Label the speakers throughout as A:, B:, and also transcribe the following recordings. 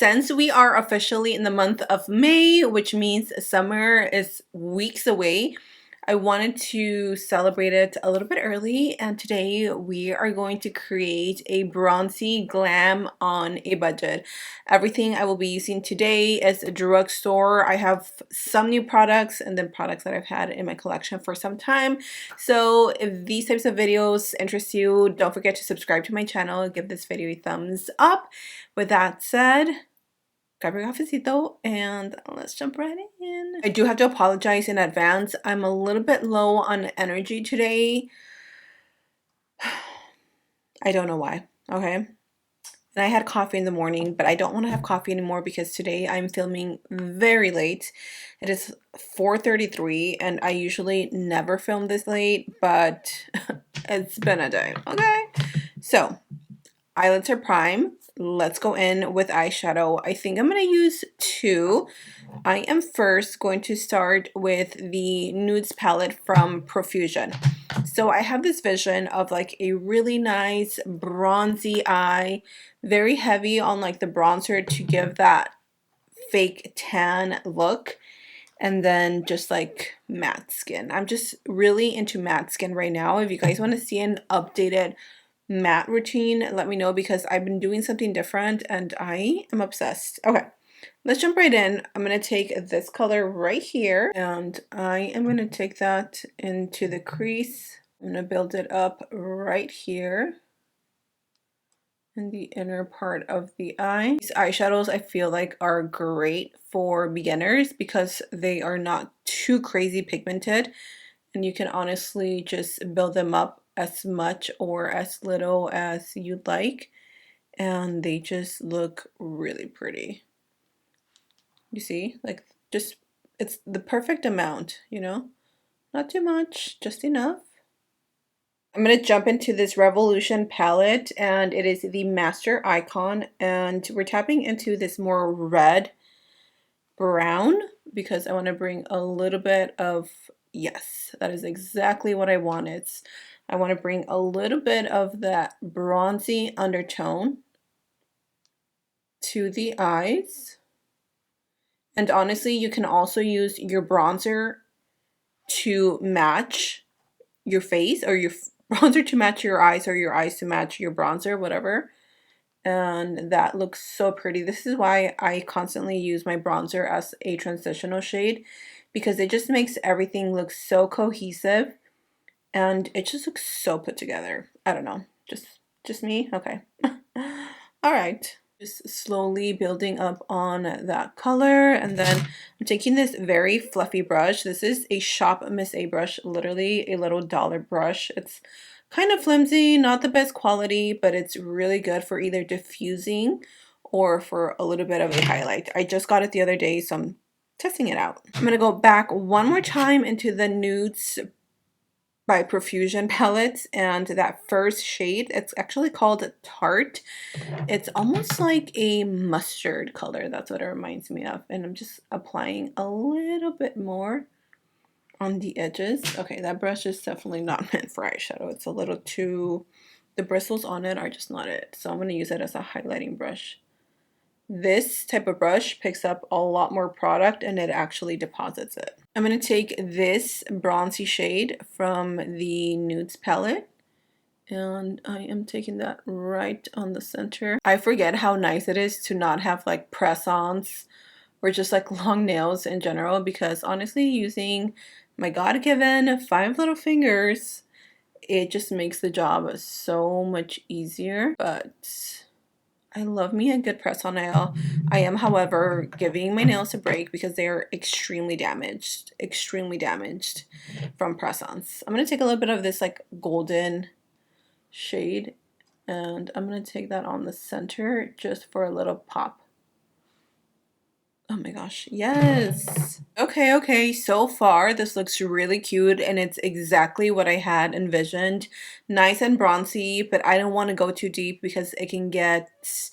A: Since we are officially in the month of May, which means summer is weeks away, I wanted to celebrate it a little bit early, and today we are going to create a bronzy glam on a budget. Everything I will be using today is a drugstore. I have some new products and then products that I've had in my collection for some time. So if these types of videos interest you, don't forget to subscribe to my channel, give this video a thumbs up. With that said, grab your cafecito and let's jump right in. I do have to apologize in advance. I'm a little bit low on energy today. I don't know why, okay? And I had coffee in the morning, but I don't want to have coffee anymore because today I'm filming very late. It is 4:33 and I usually never film this late, but it's been a day, okay? So, eyelids are prime. Let's go in with eyeshadow. I think I'm going to use two. I am first going to start with the nudes palette from Profusion. So I have this vision of like a really nice bronzy eye, very heavy on like the bronzer to give that fake tan look, and then just like matte skin. I'm just really into matte skin right now. If you guys want to see an updated matte routine, let me know because I've been doing something different and I am obsessed. Okay, let's jump right in. I'm going to take this color right here and I am going to take that into the crease. I'm going to build it up right here in the inner part of the eye. These eyeshadows I feel like are great for beginners because they are not too crazy pigmented and you can honestly just build them up as much or as little as you'd like, and they just look really pretty. You see, like just it's the perfect amount, you know, not too much, just enough. I'm going to jump into this Revolution palette and it is the Master Icon, and we're tapping into this more red brown because I want to bring a little bit of, yes, that is exactly what I want. I want to bring a little bit of that bronzy undertone to the eyes. And honestly, you can also use your bronzer to match your face, or your bronzer to match your eyes, or your eyes to match your bronzer, whatever. And that looks so pretty. This is why I constantly use my bronzer as a transitional shade, because it just makes everything look so cohesive and it just looks so put together. I don't know, just me. Okay. All right, just slowly building up on that color, and then I'm taking this very fluffy brush. This is a Shop Miss A brush, literally a little dollar brush. It's kind of flimsy, not the best quality, but it's really good for either diffusing or for a little bit of a highlight. I just got it the other day, so I'm testing it out. I'm gonna go back one more time into the Nudes by Profusion palettes, and that first shade, it's actually called Tart. It's almost like a mustard color. That's what it reminds me of. And I'm just applying a little bit more on the edges. Okay, that brush is definitely not meant for eyeshadow. It's a little too, the bristles on it are just not it. So I'm going to use it as a highlighting brush. This type of brush picks up a lot more product and it actually deposits it. I'm going to take this bronzy shade from the Nudes palette, and I am taking that right on the center. I forget how nice it is to not have like press-ons or just like long nails in general, because honestly, using my God-given 5 little fingers, it just makes the job so much easier. But I love me a good press-on nail. I am, however, giving my nails a break because they are extremely damaged from press-ons. I'm going to take a little bit of this like golden shade and I'm going to take that on the center just for a little pop. Oh my gosh, yes. Okay, so far this looks really cute and it's exactly what I had envisioned. Nice and bronzy, but I don't want to go too deep because it can get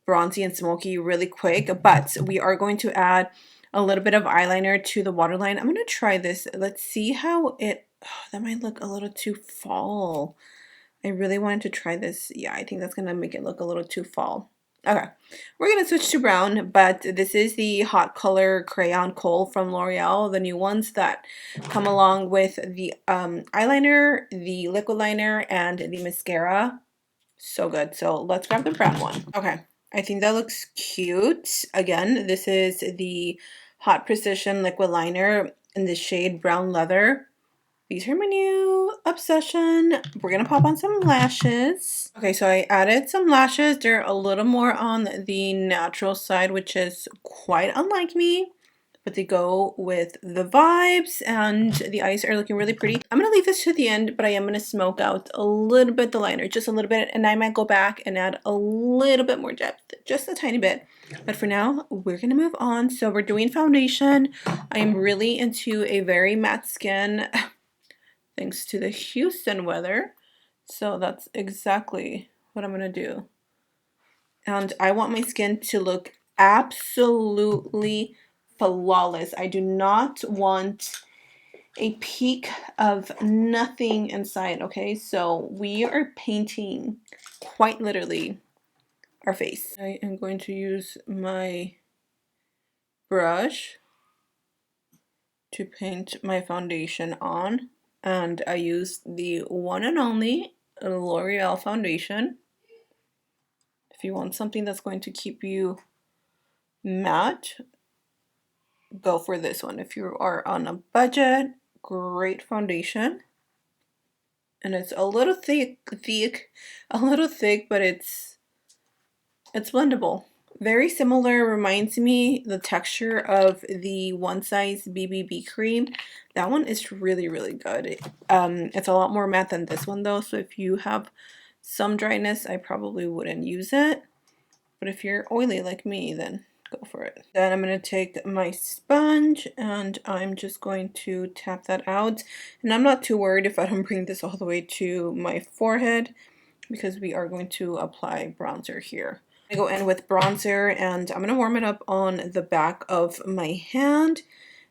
A: bronzy and smoky really quick. But we are going to add a little bit of eyeliner to the waterline. I'm going to try this. Let's see how it, oh, that might look a little too fall. I really wanted to try this. Yeah, I think that's going to make it look a little too fall. Okay, we're gonna switch to brown, but this is the Hot Color Crayon Kohl from L'Oreal, the new ones that come along with the eyeliner, the liquid liner, and the mascara. So good. So let's grab the brown one. Okay, I think that looks cute. Again, this is the Hot Precision liquid liner in the shade Brown Leather. These are my new obsession. We're gonna pop on some lashes. Okay, so I added some lashes. They're a little more on the natural side, which is quite unlike me, but they go with the vibes and the eyes are looking really pretty. I'm gonna leave this to the end, but I am gonna smoke out a little bit the liner, just a little bit, and I might go back and add a little bit more depth, just a tiny bit. But for now, we're gonna move on. So we're doing foundation. I am really into a very matte skin thanks to the Houston weather. So that's exactly what I'm gonna do. And I want my skin to look absolutely flawless. I do not want a peak of nothing inside, okay? So we are painting quite literally our face. I am going to use my brush to paint my foundation on, and I used the one and only L'Oreal foundation. If you want something that's going to keep you matte, go for this one. If you are on a budget, great foundation. And it's a little a little thick, but it's blendable. Very similar, reminds me the texture of the One Size BBB cream. That one is really, really good. It's a lot more matte than this one though, so if you have some dryness, I probably wouldn't use it. But if you're oily like me, then go for it. Then I'm going to take my sponge and I'm just going to tap that out. And I'm not too worried if I don't bring this all the way to my forehead because we are going to apply bronzer here. I go in with bronzer and I'm going to warm it up on the back of my hand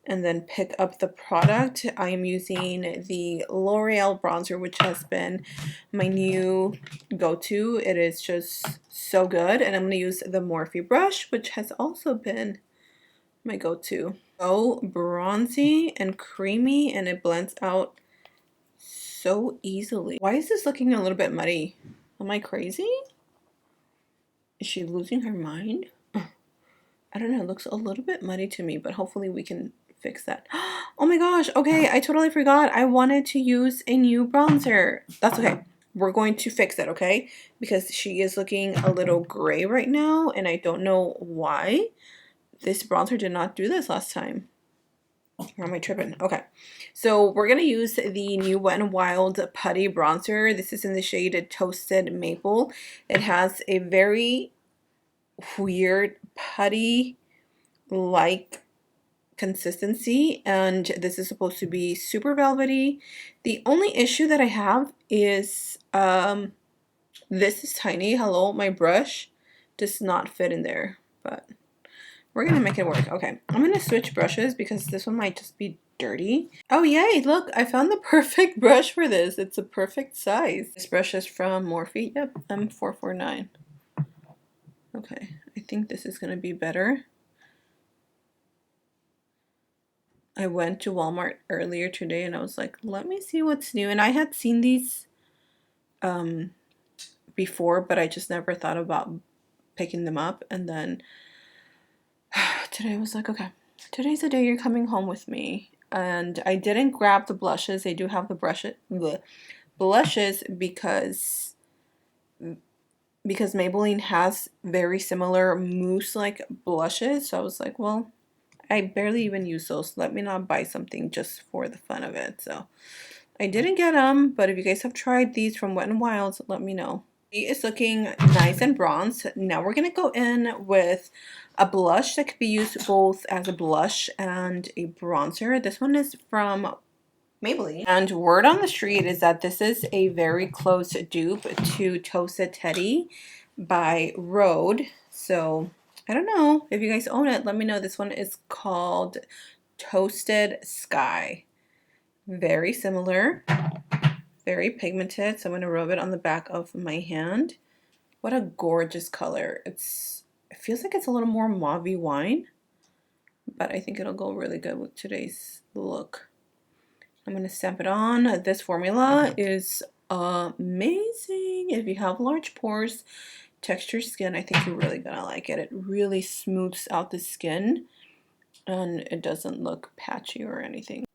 A: and then pick up the product. I am using the L'Oreal bronzer, which has been my new go-to. It is just so good. And I'm going to use the Morphe brush, which has also been my go-to. So bronzy and creamy, and it blends out so easily. Why is this looking a little bit muddy? Am I crazy? Is she losing her mind? I don't know, it looks a little bit muddy to me, but hopefully we can fix that. Oh my gosh, okay, I totally forgot. I wanted to use a new bronzer. That's okay. We're going to fix it, okay? Because she is looking a little gray right now, and I don't know why. This bronzer did not do this last time. Or am I tripping? Okay. So we're going to use the new Wet n Wild Putty Bronzer. This is in the shade Toasted Maple. It has a very weird putty like consistency, and this is supposed to be super velvety. The only issue that I have is this is tiny. Hello, my brush does not fit in there, but we're gonna make it work. Okay, I'm gonna switch brushes because this one might just be dirty. Oh yay, look, I found the perfect brush for this. It's a perfect size. This brush is from Morphe. Yep, M449. Okay, I think this is gonna be better. I went to Walmart earlier today and I was like, let me see what's new. And I had seen these before, but I just never thought about picking them up. And then today I was like, okay, today's the day you're coming home with me. And I didn't grab the blushes. They do have the blushes because Maybelline has very similar mousse-like blushes. So I was like, well, I barely even use those. Let me not buy something just for the fun of it. So I didn't get them, but if you guys have tried these from Wet n Wild, let me know. It is looking nice and bronze. Now we're gonna go in with a blush that could be used both as a blush and a bronzer. This one is from Maybelline. And word on the street is that this is a very close dupe to Toasted Teddy by Rhode. So I don't know if you guys own it. Let me know. This one is called Toasted Sky. Very similar, very pigmented. So I'm going to rub it on the back of my hand. What a gorgeous color. It feels like it's a little more mauve wine, but I think it'll go really good with today's look. I'm going to stamp it on. This formula is amazing. If you have large pores, texture skin, I think you're really going to like it. It really smooths out the skin and it doesn't look patchy or anything.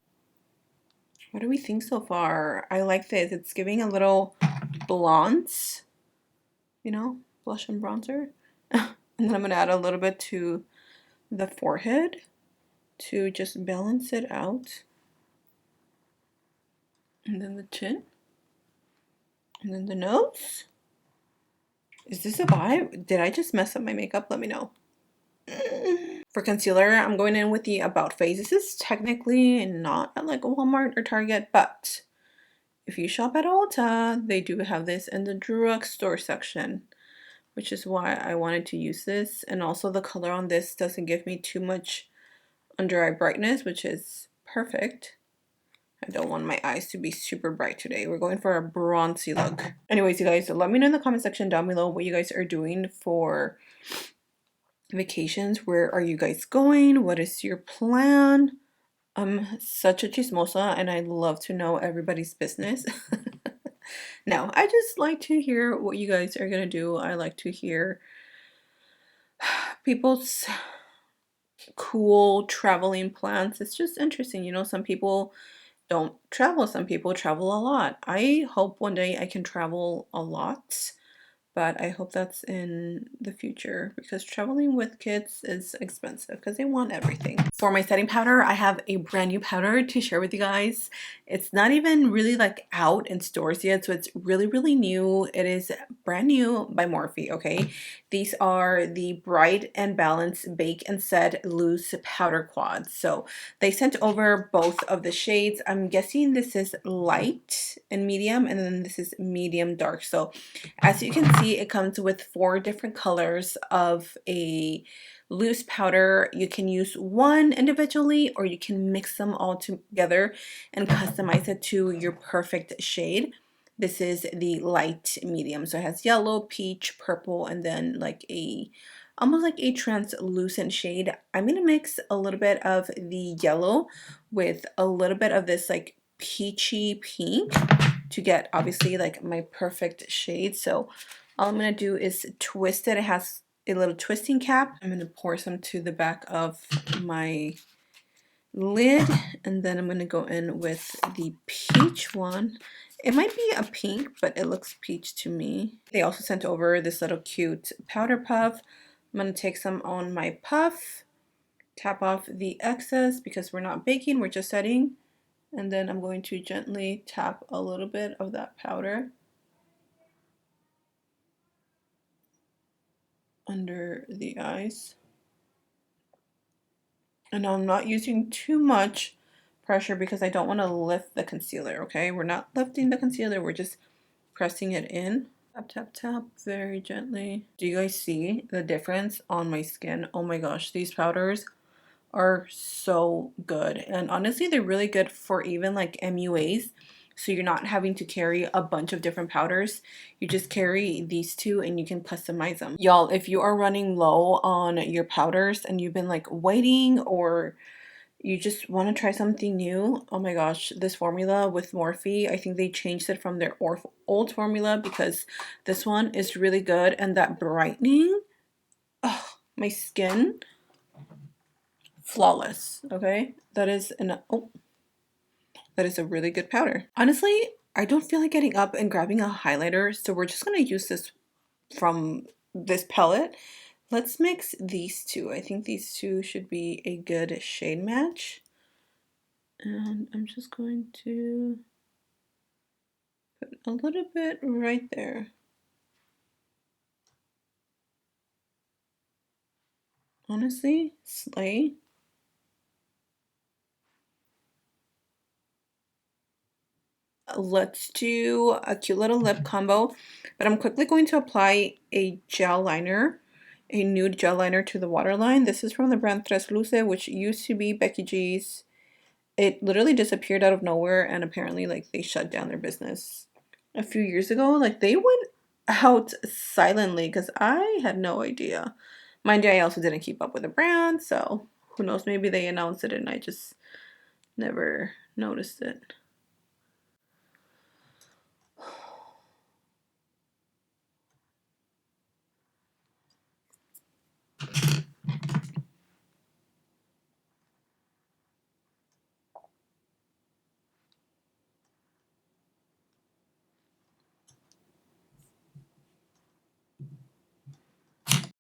A: What do we think so far? I like this. It's giving a little blonde, you know, blush and bronzer. And then I'm going to add a little bit to the forehead to just balance it out. And then the chin. And then the nose. Is this a vibe? Did I just mess up my makeup? Let me know. For concealer, I'm going in with the About Face. This is technically not at like a Walmart or Target, but if you shop at Ulta, they do have this in the drugstore section, which is why I wanted to use this. And also the color on this doesn't give me too much under eye brightness, which is perfect. I don't want my eyes to be super bright today. We're going for a bronzy look. Anyways, you guys, let me know in the comment section down below what you guys are doing for vacations. Where are you guys going? What is your plan? I'm such a chismosa and I love to know everybody's business. No, I just like to hear what you guys are gonna do. I like to hear people's cool traveling plans. It's just interesting, you know, some people don't travel, some people travel a lot. I hope one day I can travel a lot, but I hope that's in the future because traveling with kids is expensive because they want everything. For my setting powder, I have a brand new powder to share with you guys. It's not even really like out in stores yet, so it's really new. It is brand new by Morphe, okay? These are the Bright and Balanced Bake and Set Loose Powder Quads. So they sent over both of the shades. I'm guessing this is light and medium, and then this is medium dark. So as you can see, it comes with 4 different colors of a loose powder. You can use one individually or you can mix them all together and customize it to your perfect shade. This is the light medium, so it has yellow, peach, purple, and then like a almost like a translucent shade. I'm gonna mix a little bit of the yellow with a little bit of this like peachy pink to get obviously like my perfect shade. So all I'm gonna do is twist it. It has a little twisting cap. I'm gonna pour some to the back of my lid, and then I'm gonna go in with the peach one. It might be a pink, but it looks peach to me. They also sent over this little cute powder puff. I'm gonna take some on my puff, tap off the excess because we're not baking, we're just setting. And then I'm going to gently tap a little bit of that powder under the eyes. And I'm not using too much pressure because I don't want to lift the concealer, okay? We're not lifting the concealer, we're just pressing it in. Tap, tap, tap, very gently. Do you guys see the difference on my skin? Oh my gosh, these powders are so good. And honestly, they're really good for even like MUAs. So you're not having to carry a bunch of different powders. You just carry these 2 and you can customize them. Y'all, if you are running low on your powders and you've been like waiting or you just want to try something new, oh my gosh, this formula with Morphe, I think they changed it from their old formula because this one is really good. And that brightening, oh, my skin, flawless, okay? That is a really good powder. Honestly, I don't feel like getting up and grabbing a highlighter, so we're just gonna use this from this palette. Let's mix these 2. I think these 2 should be a good shade match. And I'm just going to put a little bit right there. Honestly, slay. Let's do a cute little lip combo, but I'm quickly going to apply a gel liner, a nude gel liner to the waterline. This is from the brand Tres Luce, which used to be Becky G's. It literally disappeared out of nowhere, and apparently like they shut down their business a few years ago. Like they went out silently because I had no idea. Mind you, I also didn't keep up with the brand, so who knows, maybe they announced it and I just never noticed it.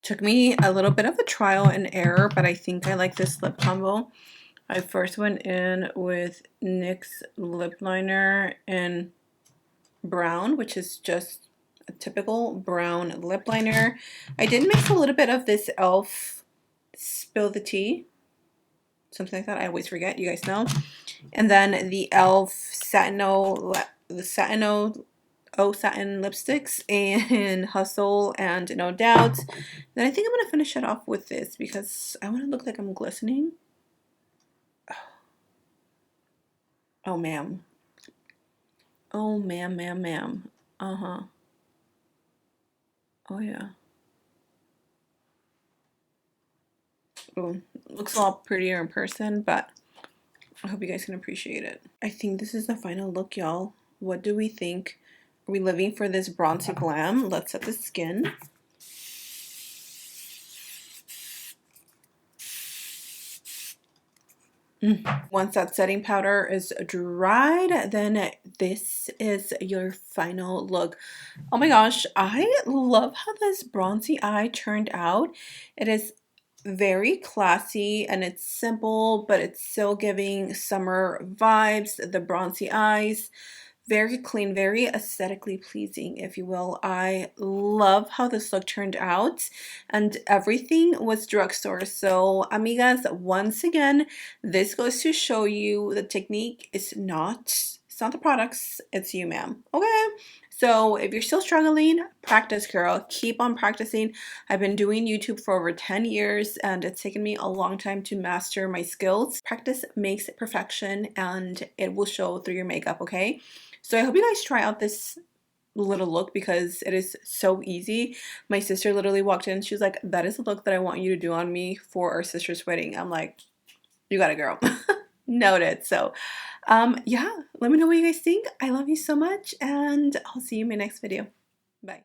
A: Took me a little bit of a trial and error, but I think I like this lip combo. I first went in with NYX lip liner in brown, which is just a typical brown lip liner. I did mix a little bit of this e.l.f. Spill the Tea, something like that. I always forget, you guys know. And then the e.l.f. Satino Satin lipsticks in Hustle and No Doubt. Then I think I'm gonna finish it off with this because I want to look like I'm glistening. Oh ma'am. Oh ma'am, ma'am, ma'am. Uh-huh. Oh yeah. Ooh, looks a lot prettier in person, but I hope you guys can appreciate it. I think this is the final look, y'all. What do we think? Are we living for this bronzy glam? Let's set the skin. Once that setting powder is dried, then this is your final look. Oh my gosh, I love how this bronzy eye turned out. It is very classy and it's simple, but it's still giving summer vibes. The bronzy eyes, very clean, very aesthetically pleasing, if you will. I love how this look turned out, and everything was drugstore. So, amigas, once again, this goes to show you the technique is not, it's not the products, it's you, ma'am. Okay? So if you're still struggling, practice, girl. Keep on practicing. I've been doing YouTube for over 10 years and it's taken me a long time to master my skills. Practice makes perfection and it will show through your makeup, okay? So I hope you guys try out this little look because it is so easy. My sister literally walked in. She was like, that is a look that I want you to do on me for our sister's wedding. I'm like, you got it, girl. Noted. So yeah, let me know what you guys think. I love you so much and I'll see you in my next video. Bye.